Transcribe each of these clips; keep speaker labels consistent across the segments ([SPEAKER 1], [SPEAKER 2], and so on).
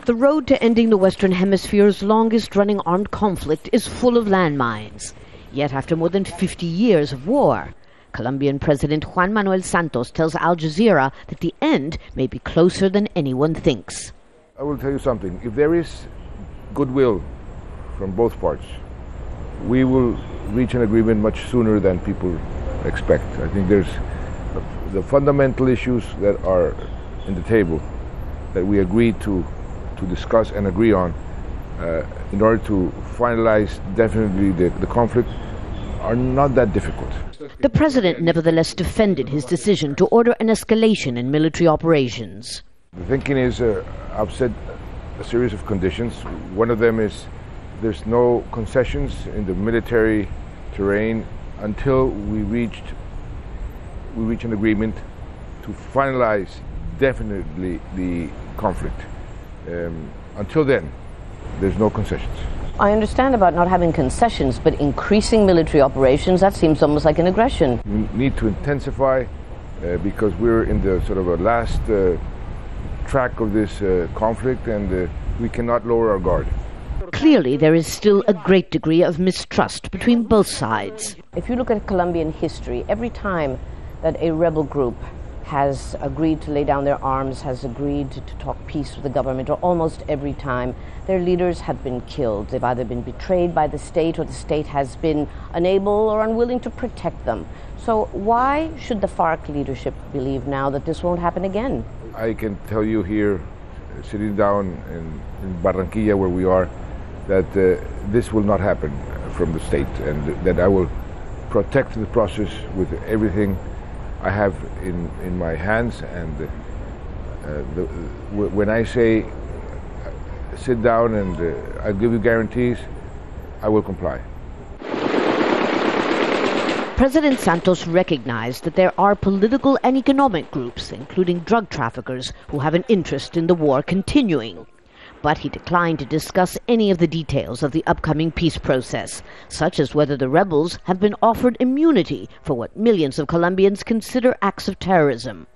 [SPEAKER 1] The road to ending the Western Hemisphere's longest-running armed conflict is full of landmines. Yet after more than 50 years of war, Colombian President Juan Manuel Santos tells Al Jazeera that the end may be closer than anyone thinks.
[SPEAKER 2] I will tell you something. If there is goodwill from both parts, we will reach an agreement much sooner than people expect. I think there's the fundamental issues that are in the table that we agreed to discuss and agree on in order to finalize definitely the conflict are not that difficult.
[SPEAKER 1] The president nevertheless defended his decision to order an escalation in military operations.
[SPEAKER 2] The thinking is, I've set a series of conditions. One of them is there's no concessions in the military terrain until we reach an agreement to finalize definitely the conflict. Until then, there's no concessions.
[SPEAKER 3] I understand about not having concessions, but increasing military operations, that seems almost like an aggression.
[SPEAKER 2] We need to intensify because we're in the sort of a last track of this conflict, and we cannot lower our guard.
[SPEAKER 1] Clearly, there is still a great degree of mistrust between both sides.
[SPEAKER 3] If you look at Colombian history, every time that a rebel group has agreed to lay down their arms, has agreed to talk peace with the government, or almost every time, their leaders have been killed. They've either been betrayed by the state, or the state has been unable or unwilling to protect them. So why should the FARC leadership believe now that this won't happen again?
[SPEAKER 2] I can tell you here, sitting down in Barranquilla where we are, that this will not happen from the state, and that I will protect the process with everything I have in my hands. And when I say sit down and I'll give you guarantees, I will comply.
[SPEAKER 1] President Santos recognized that there are political and economic groups, including drug traffickers, who have an interest in the war continuing. But he declined to discuss any of the details of the upcoming peace process, such as whether the rebels have been offered immunity for what millions of Colombians consider acts of terrorism.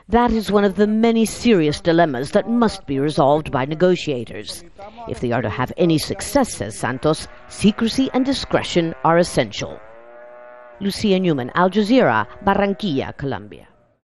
[SPEAKER 1] That is one of the many serious dilemmas that must be resolved by negotiators. If they are to have any success, says Santos, secrecy and discretion are essential. Lucia Newman, Al Jazeera, Barranquilla, Colombia.